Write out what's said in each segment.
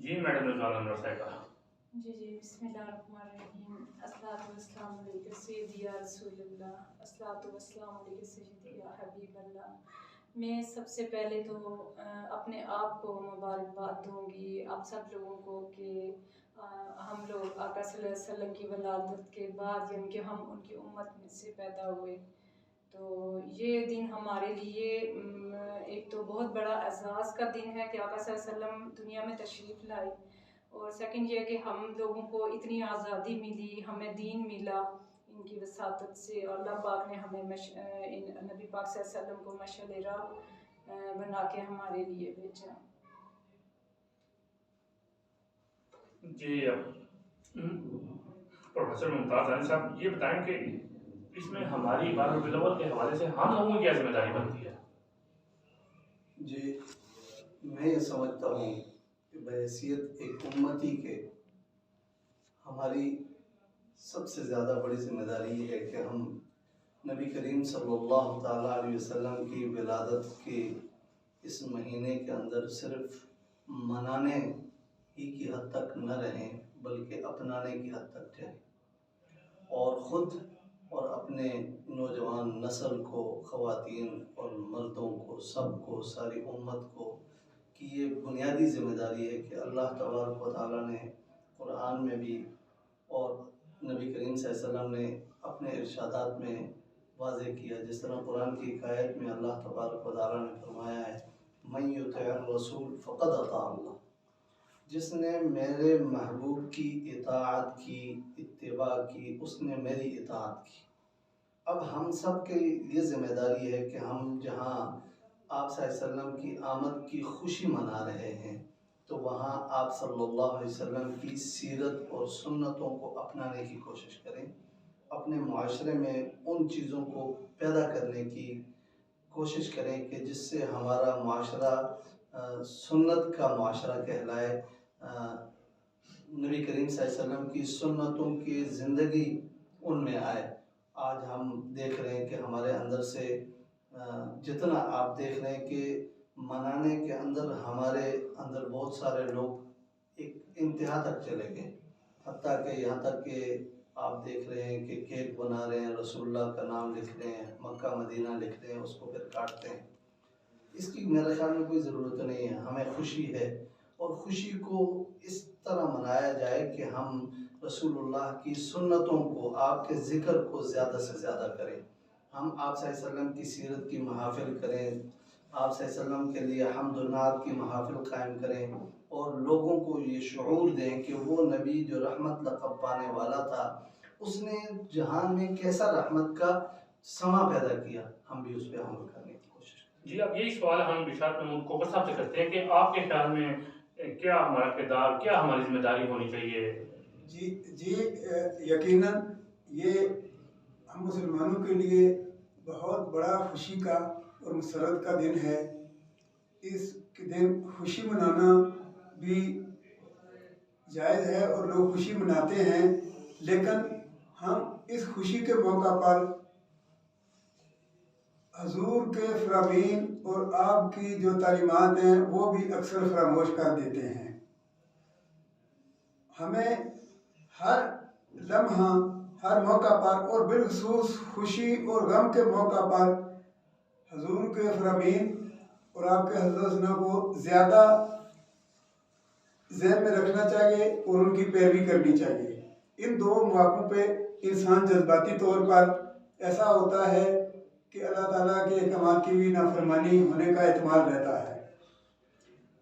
جی madam رضوان انور صاحبہ. جی بسم اللہ الرحمن الرحیم. الصلاۃ والسلام علیک سیدی یا رسول اللہ. الصلاۃ والسلام علیک سیدی یا حبیب اللہ. میں سب سے پہلے تو اپنے آپ کو مبارکباد دوں گی آپ سب لوگوں کو کہ ہم لوگ آقا صلی اللہ علیہ وسلم کی ولادت کے بعد یعنی کہ ہم ان کی امت میں سے پیدا ہوئے. تو یہ دن ہمارے لیے ایک تو بہت بڑا اعزاز کا دن ہے کہ آقا صلی اللہ علیہ وسلم دنیا میں تشریف لائے، اور سیکنڈ یہ کہ ہم لوگوں کو اتنی آزادی ملی، ہمیں دین ملا ان کی وساطت سے، اور اللہ پاک نے ہمیں نبی پاک صلی اللہ علیہ وسلم کو مشعل راہ بنا کے ہمارے لیے بھیجا. جی پروفیسر ممتاز علی صاحب، یہ بتائیں کہ اس میں ہماری بار بالاول کے حوالے سے ہم لوگوں کی کیا ذمہ داری بنتی ہے؟ جی میں یہ سمجھتا ہوں کہ بحیثیت ایک امتی کے ہماری سب سے زیادہ بڑی ذمہ داری یہ ہے کہ ہم نبی کریم صلی اللہ تعالیٰ علیہ وسلم کی ولادت کے اس مہینے کے اندر صرف منانے ہی کی حد تک نہ رہیں بلکہ اپنانے کی حد تک جائیں، اور خود اور اپنے نوجوان نسل کو، خواتین اور مردوں کو، سب کو، ساری امت کو کہ یہ بنیادی ذمہ داری ہے کہ اللہ تبارک و تعالیٰ نے قرآن میں بھی اور نبی کریم صلی اللہ علیہ وسلم نے اپنے ارشادات میں واضح کیا. جس طرح قرآن کی ایک آیت میں اللہ تبارک و تعالیٰ نے فرمایا ہے من یطع الرسول فقد اطاع اللہ، جس نے میرے محبوب کی اطاعت کی، اتباع کی، اس نے میری اطاعت کی. اب ہم سب کے یہ ذمہ داری ہے کہ ہم جہاں آپ صلی اللہ علیہ وسلم کی آمد کی خوشی منا رہے ہیں تو وہاں آپ صلی اللہ علیہ وسلم کی سیرت اور سنتوں کو اپنانے کی کوشش کریں، اپنے معاشرے میں ان چیزوں کو پیدا کرنے کی کوشش کریں کہ جس سے ہمارا معاشرہ سنت کا معاشرہ کہلائے. نبی کریم صلی اللہ علیہ وسلم کی سنتوں کی زندگی ان میں آئے. آج ہم دیکھ رہے ہیں کہ ہمارے اندر سے جتنا آپ دیکھ رہے ہیں کہ منانے کے اندر ہمارے اندر بہت سارے لوگ ایک انتہا تک چلے گئے، حتیٰ کہ یہاں تک کہ آپ دیکھ رہے ہیں کہ کیک بنا رہے ہیں، رسول اللہ کا نام لکھ رہے ہیں، مکہ مدینہ لکھ رہے ہیں، اس کو پھر کاٹتے ہیں. اس کی میرے خیال میں کوئی ضرورت نہیں ہے. ہمیں خوشی ہے اور خوشی کو اس طرح منایا جائے کہ ہم رسول اللہ کی سنتوں کو، آپ کے ذکر کو زیادہ سے زیادہ کریں. ہم آپ صلی اللہ علیہ وسلم کی سیرت کی محافل کریں، آپ صلی اللہ علیہ وسلم کے لیے حمد و نعت کی محافل قائم کریں، اور لوگوں کو یہ شعور دیں کہ وہ نبی جو رحمت لقب پانے والا تھا اس نے جہان میں کیسا رحمت کا سما پیدا کیا. ہم بھی اس پہ عمل کرنے کی کوشش کریں. جی اب یہی سوال ہم بشارت محمود کوکر صاحب سے کرتے ہیں کہ آپ کے خیال میں کیا ہمارا کردار، کیا ہماری ذمہ داری ہونی چاہیے؟ جی یقیناً یہ ہم مسلمانوں کے لیے بہت بڑا خوشی کا اور مسرت کا دن ہے. اس کے دن خوشی منانا بھی جائز ہے اور لوگ خوشی مناتے ہیں، لیکن ہم اس خوشی کے موقع پر حضور کے فرامین اور آپ کی جو تعلیمات ہیں وہ بھی اکثر فراموش کر دیتے ہیں. ہمیں ہر لمحہ، ہر موقع پر اور بالخصوص خوشی اور غم کے موقع پر حضور کے فرامین اور آپ کے حضرت کو زیادہ ذہن میں رکھنا چاہیے اور ان کی پیروی کرنی چاہیے. ان دو مواقعوں پہ انسان جذباتی طور پر ایسا ہوتا ہے کہ اللہ تعالیٰ کے احکامات کی بھی نافرمانی ہونے کا احتمال رہتا ہے،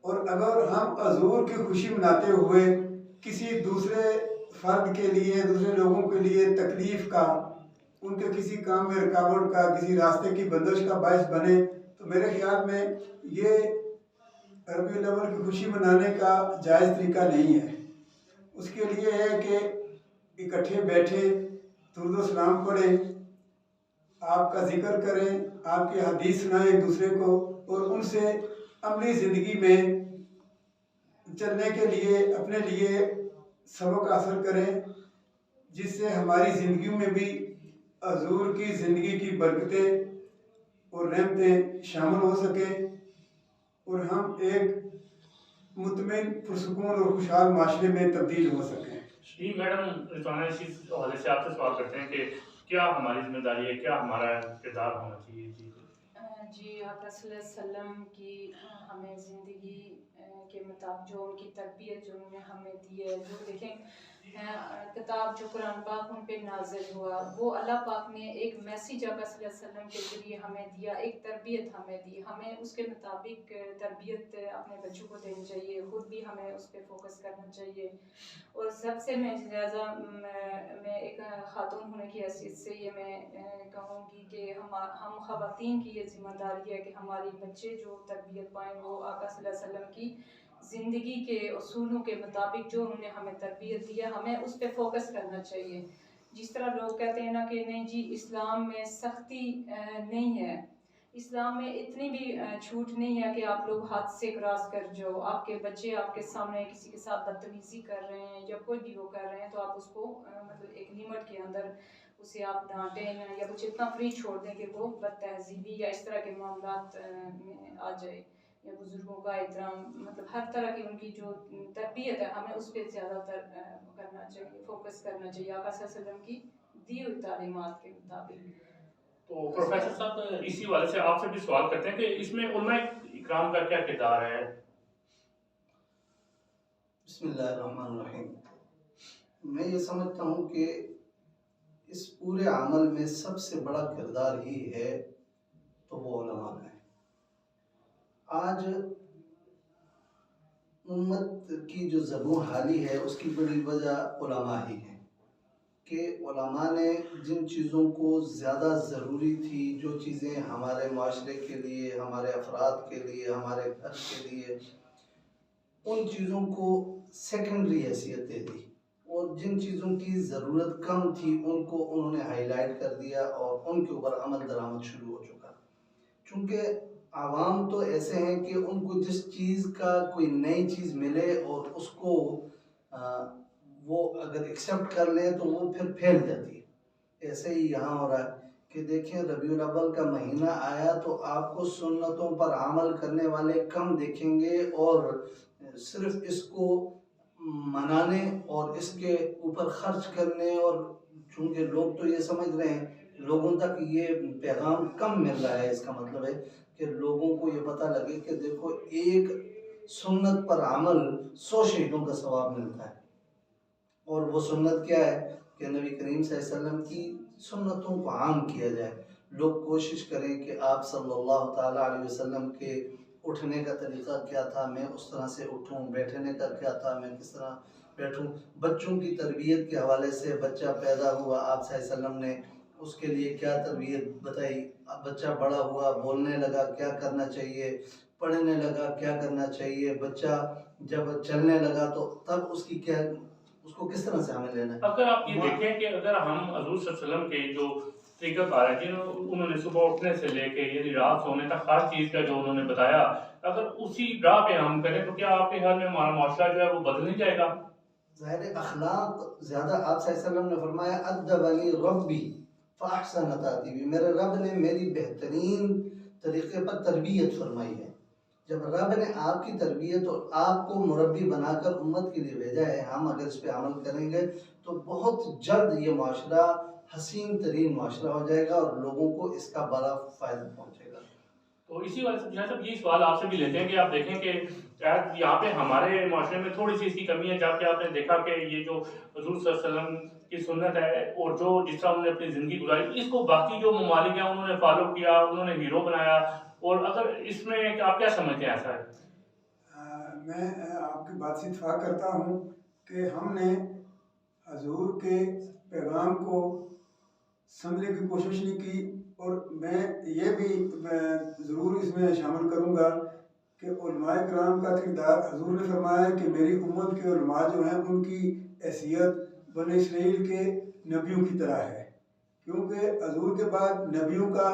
اور اگر ہم حضور کی خوشی مناتے ہوئے کسی دوسرے فرد کے لیے، دوسرے لوگوں کے لیے تکلیف کا، ان کے کسی کام میں رکاوٹ کا، کسی راستے کی بندش کا باعث بنے تو میرے خیال میں یہ ربیع الاول کی خوشی منانے کا جائز طریقہ نہیں ہے. اس کے لیے ہے کہ اکٹھے بیٹھے درود و سلام پڑھیں، آپ کا ذکر کریں، آپ کی حدیث سنائیں ایک دوسرے کو، اور ان سے عملی زندگی میں چلنے کے لیے اپنے لیے سبق حاصل کریں، جس سے ہماری زندگیوں میں بھی حضور کی زندگی کی برکتیں اور رحمتیں شامل ہو سکیں، اور ہم ایک मुतमईन पुरसुकून और खुशहाल माशरे में तब्दील हो सकें। जी मैडम, रिजवाना इस हवाले से आपसे सवाल करते हैं कि क्या हमारी जिम्मेदारी है, क्या हमारा किरदार होना चाहिए? जी जी आका सल्लल्लाहु अलैहि वसल्लम की हमें ज़िंदगी के मुताबिक जो उनकी तरबियत जो उन्होंने हमें दी है, जो देखें किताब जो कुरान पाक उन पे नाजिल हुआ, वो अल्लाह पाक ने एक मैसेज आका सल्लल्लाहु अलैहि वसल्लम के ज़रिए हमें दिया, एक तरबियत हमें दी। हमें उसके मुताबिक तरबियत अपने बच्चों को देनी चाहिए, ख़ुद भी हमें उस पर फोकस करना चाहिए। और सबसे मैं ज़्यादा मैं एक ख़ातून होने की हैसियत से ये मैं कहूँगी कि हम ख़वातीन की ये ज़िम्मेदारी है कि हमारे बच्चे जो तरबियत पाएँ वो आका सल्लल्लाहु अलैहि वसल्लम की ज़िंदगी के उसूलों के मुताबिक जो उन्होंने हमें तरबियत दी है, हमें उस पर फोकस करना चाहिए। जिस तरह लोग कहते हैं ना कि नहीं जी इस्लाम में सख्ती नहीं है, इस्लाम में इतनी भी छूट नहीं है कि आप लोग हाथ से क्रॉस कर जाओ। आपके बच्चे आपके सामने किसी के साथ बदतमीज़ी कर रहे हैं या कोई भी वो कर रहे हैं तो आप उसको मतलब एक लिमिट के अंदर उसे आप डांटें ना या कुछ इतना फ्री छोड़ दें कि वो बदतहजीबी या इस तरह के मामलात में आ जाए, या बुज़ुर्गों का एहतराम, मतलब हर तरह की उनकी जो तरबियत है हमें उस पर ज़्यादातर करना चाहिए, फोकस करना चाहिए आका सल्लल्लाहु अलैहि वसल्लम की दी हुई तालीमात के मुताबिक। तो प्रोफेसर साहब इसी वाले से आपसे भी सवाल करते हैं कि इसमें उलमाए इकराम का क्या किरदार है? बिस्मिल्लाहिर्रहमानिर्रहीम। मैं ये समझता हूँ कि इस पूरे अमल में सबसे बड़ा किरदार ही है तो वो उलमा का है। आज उम्मत की जो ज़बून हाली है उसकी बड़ी वजह उलमा ही है कि उलमा ने जिन चीज़ों को ज़्यादा ज़रूरी थी, जो चीज़ें हमारे माशरे के लिए, हमारे अफराद के लिए, हमारे घर के लिए, उन चीज़ों को सेकेंडरी हैसियत दे दी और जिन चीज़ों की ज़रूरत कम थी उनको उन्होंने हाईलाइट कर दिया और उनके ऊपर अमल दरामद शुरू हो चुका। चूँकि आवाम तो ऐसे हैं कि उनको जिस चीज़ का कोई नई चीज़ मिले और उसको वो अगर एक्सेप्ट कर ले तो वो फिर फैल जाती है। ऐसे ही यहाँ हो रहा है कि देखें रबीउल अव्वल का महीना आया तो आपको सुन्नतों पर अमल करने वाले कम देखेंगे और सिर्फ इसको मनाने और इसके ऊपर खर्च करने, और चूँकि लोग तो ये समझ रहे हैं लोगों तक ये पैगाम कम मिल रहा है, इसका मतलब है कि लोगों को ये पता लगे कि देखो एक सुन्नत पर अमल 100 शहीदों का सवाब मिलता है। और वो सुन्नत क्या है कि नबी करीम सल्लल्लाहु अलैहि वसल्लम की सुन्नतों को आम किया जाए। लोग कोशिश करें कि आप सल्लल्लाहु ताला अलैहि वसल्लम के उठने का तरीक़ा क्या था, मैं उस तरह से उठूं, बैठने का क्या था, मैं किस तरह बैठूं। बच्चों की तरबियत के हवाले से बच्चा पैदा हुआ, आप सल्लल्लाहु अलैहि वसल्लम ने उसके लिए क्या तरबियत बताई, बच्चा बड़ा हुआ, बोलने लगा क्या करना चाहिए, पढ़ने लगा क्या करना चाहिए, बच्चा जब चलने लगा तो तब उसकी क्या, उसको किस तरह से हमें लेना है। अगर आप ये देखें कि अगर हम हजूर सल्लल्लाहु अलैहि वसल्लम के जो तरीक़ाकार है जिन्होंने उन्होंने सुबह उठने से लेके यानी रात सोने तक हर चीज़ का जो उन्होंने बताया, अगर उसी राह पे हम करें तो क्या आपके ख्याल में हमारा माशरा जो है वो बदल नहीं जाएगा? ज़ाहिर अखलाक ज़्यादा, आप सल्लल्लाहु अलैहि वसल्लम ने फरमाया अद्दबनी रब्बी फ़अहसन तादीबी, मेरे रब ने मेरी बेहतरीन तरीक़े पर तरबियत फरमाई है। जब रब ने आपकी तरबियत और आपको मुरब्बी बनाकर उम्मत के लिए भेजा है, हम अगर इस पर अमल करेंगे तो बहुत जल्द ये माशरा हसीन तरीन माशरा हो जाएगा और लोगों को इसका बड़ा फ़ायदा पहुँचेगा। तो इसी वजह से साहब ये सवाल आपसे भी लेते हैं कि आप देखें कि शायद यहाँ पे हमारे माशरे में थोड़ी सी इसकी कमी है, जबकि आपने देखा कि ये जो हजूर सल्लल्लाहु अलैहि वसल्लम की सुन्नत है और जो जिस तरह उन्होंने अपनी ज़िंदगी गुजारी, इसको बाकी जो ममालिक हैं उन्होंने फॉलो किया, उन्होंने हीरो बनाया। और अगर इसमें आप क्या समझते हैं ऐसा है? मैं आपकी बात से इत्तेफाक करता हूँ कि हमने हजूर के पैगाम को समझने की कोशिश नहीं की, और मैं ये भी ज़रूर इसमें शामिल करूँगा कि उलमाए किराम का किरदार, हजूर ने फरमाया कि मेरी उम्मत के उलमा जो हैं उनकी हैसियत बनी इसराइल के नबियों की तरह है, क्योंकि हजूर के बाद नबियों का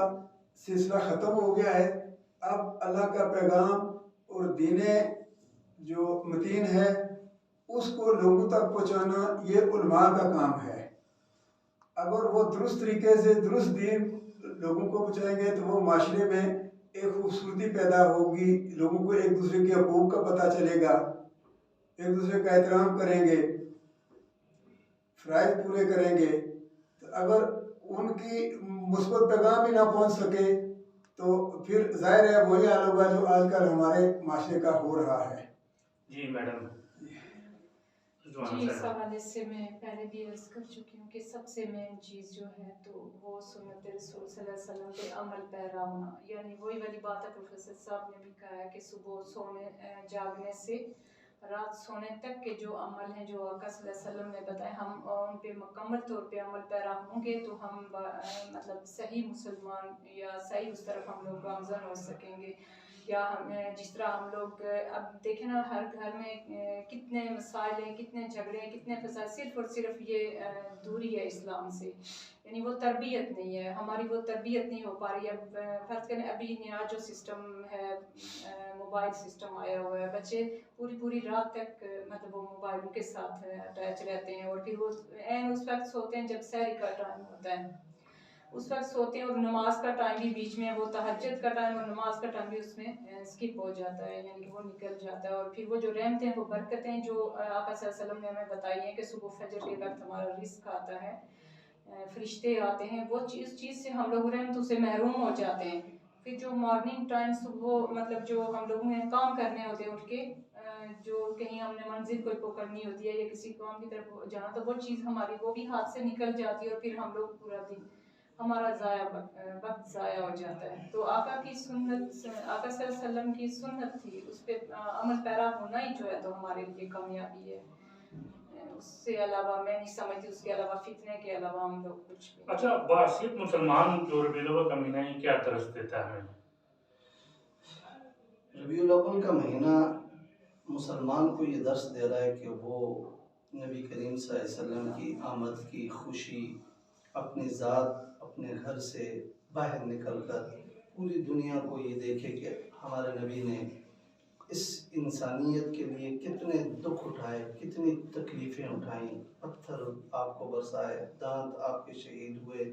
सिलसिला ख़त्म हो गया है। अब अल्लाह का पैगाम और दीने जो मतीन है उसको लोगों तक पहुँचाना ये उलमा का काम है। अगर वो दुरुस्त तरीके से दुरुस्त दीन लोगों को पहुँचाएंगे तो वो माशरे में एक खूबसूरती पैदा होगी, लोगों को एक दूसरे के हकूक़ का पता चलेगा, एक दूसरे का एहतराम करेंगे, फ़राइज़ पूरे करेंगे। तो अगर उनकी मुस्बत पैगाम ही ना पहुंच सके तो फिर ज़ाहिर है वही हाल होगा जो आजकल हमारे माशरे का हो रहा है। जी मैडम। जी, इस हवाले से मैं पहले भी अर्ज़ कर चुकी हूँ कि सबसे मेन चीज़ जो है तो वो सुन्नत रसूल सल्लल्लाहु अलैहि वसल्लम पे अमल पैरा होना, यानी वही वाली बात है प्रोफेसर साहब ने भी कहा है कि सुबह जागने से रात सोने तक के जो अमल हैं जो आका सल्लल्लाहु अलैहि वसल्लम ने बताए, हम उन पे मुकम्मल तौर पे अमल पैरा होंगे तो हम मतलब सही मुसलमान या सही उस तरफ हम लोग गामज़न हो सकेंगे। या हम जिस तरह हम लोग अब देखें ना, हर घर में कितने मसाइल हैं, कितने झगड़े हैं, कितने फसाद, सिर्फ़ और सिर्फ ये दूरी है इस्लाम से, यानी वो तरबियत नहीं है हमारी, वो तरबियत नहीं हो पा रही है। अब फ़र्ज़ करें अभी नया जो सिस्टम है, मोबाइल सिस्टम आया हुआ है, बच्चे पूरी पूरी रात तक मतलब वो मोबाइलों के साथ अटैच रहते हैं और फिर वो एन उस वक्त सोते हैं जब सहरी का टाइम होता है, उस वक्त सोते हैं और नमाज का टाइम भी बीच में, वो तहज्जुद का टाइम और नमाज का टाइम भी उसमें स्किप हो जाता है, यानी कि वो निकल जाता है। और फिर वो जो रहमतें हैं, वो बरकतें जो आका सल्लल्लाहु अलैहि वसल्लम ने हमें बताई हैं कि सुबह फजर के वक्त हमारा रिस्क आता है, फरिश्ते आते हैं, वो चीज़ से हम लोग रहमतों से महरूम हो जाते हैं। फिर जो मॉर्निंग टाइम सुबह मतलब जो हम लोगों ने काम करने होते हैं उठ के, जो कहीं हमने मंजिल कोई पकड़नी होती है या किसी काम की तरफ जाना, तो वो चीज़ हमारी वो भी हाथ से निकल जाती है और फिर हम लोग पूरा दिन हमारा वक्त ज़ाया हो जाता है। तो आका की सुन्नत, आका सल्लल्लाहु अलैहि वसल्लम की सुन्नत थी, उस पर अमल पैरा होना ही जो है तो हमारे लिए कामयाबी है। उससे अलावा मैं नहीं समझती, उसके अलावा फितने के अलावा हम लोग कुछ भी। अच्छा, बासियत मुसलमान जो रबीउल अव्वल का महीना है क्या दरस देता है हमें? रबीउल अव्वल का महीना मुसलमान को ये दर्स दे रहा है कि वो नबी करीम सल्लल्लाहु अलैहि वसल्लम की आमद की खुशी अपनी ज़ात, अपने घर से बाहर निकलकर पूरी दुनिया को ये देखे कि हमारे नबी ने इस इंसानियत के लिए कितने दुख उठाए, कितनी तकलीफ़ें उठाई, पत्थर आपको बरसाए, दांत आपके शहीद हुए,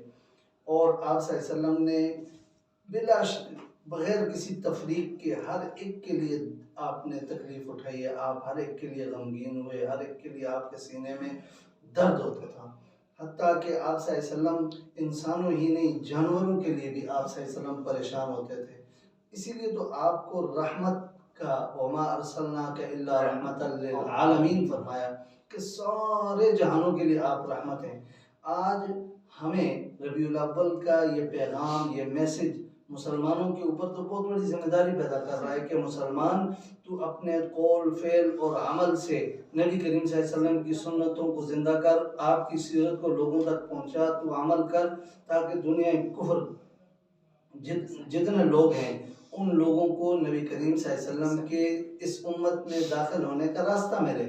और आप सल्लल्लाहु अलैहि वसल्लम ने बिला बगैर किसी तफरीक के हर एक के लिए आपने तकलीफ़ उठाई है, आप हर एक के लिए गमगीन हुए, हर एक के लिए आपके सीने में दर्द होता था। हत्ता कि आप सल्लल्लाहु अलैहि वसल्लम इंसानों ही नहीं जानवरों के लिए भी आप सल्लल्लाहु अलैहि वसल्लम परेशान होते थे। इसीलिए तो आपको रहमत का वमा अरसलनाका इल्ला रहमतल लिल आलमीन फरमाया कि सारे जहानों के लिए आप रहमत हैं। आज हमें रबीउल अव्वल का ये पैगाम, ये मैसेज मुसलमानों के ऊपर तो बहुत बड़ी जिम्मेदारी पैदा कर रहा है कि मुसलमान तू अपने कौल, फेल और अमल से नबी करीम सल्लल्लाहु अलैहि वसल्लम की सुन्नतों को ज़िंदा कर, आपकी सीरत को लोगों तक पहुंचा, तू अमल कर, ताकि दुनिया कुफर जितने लोग हैं उन लोगों को नबी करीम सल्लल्लाहु अलैहि वसल्लम के इस उम्मत में दाखिल होने का रास्ता मिले,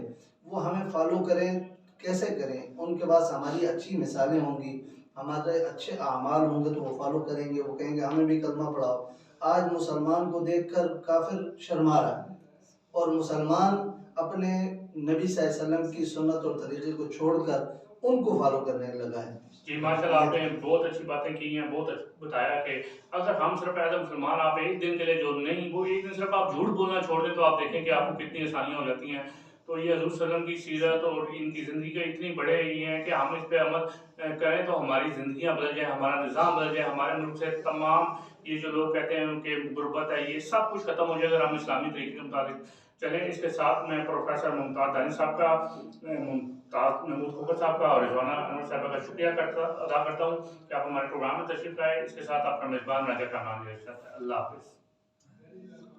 वो हमें फॉलो करें। कैसे करें? उनके पास हमारी अच्छी मिसालें होंगी, हमारे अच्छे आमाल होंगे तो वो फॉलो करेंगे, वो कहेंगे हमें भी कलमा पढ़ाओ। आज मुसलमान को देखकर काफिर शर्मा रहा है और मुसलमान अपने नबी सल्लल्लाहु अलैहि वसल्लम की सुन्नत और तरीके को छोड़कर उनको फॉलो करने लगा है। जी माशाल्लाह, आपने बहुत अच्छी बातें की हैं, बहुत अच्छा बताया कि अगर हम सिर्फ एज मुसलमान आप एक दिन के लिए जो नहीं, वो एक दिन सिर्फ आप झूठ बोलना छोड़ दें तो आप देखें कि आपको कितनी आसानियाँ हो जाती हैं। तो ये हज़ूर सल्लल्लाहु अलैहि वसल्लम की सीरत और इनकी ज़िंदगी का इतनी बड़े ये हैं कि हम इस पे अमल करें तो हमारी ज़िंदगियाँ बदल जाए, हमारा निज़ाम बदल जाए, हमारे मुल्क से तमाम ये जो लोग कहते हैं उनके गुर्बत है, ये सब कुछ ख़त्म हो जाए अगर हम इस्लामी तरीके के मुताबिक चलें। इसके साथ मैं प्रोफेसर मुमताज़ दानी साहब का, महमूद खोखर साहब का और रिजवाना अनवर साहब का शुक्रिया अदा करता हूँ कि आप हमारे प्रोग्राम में तशरीफ़ लाए। इसके साथ आपका मेज़बान राजा का नाम है। अल्लाह हाफ़िज़।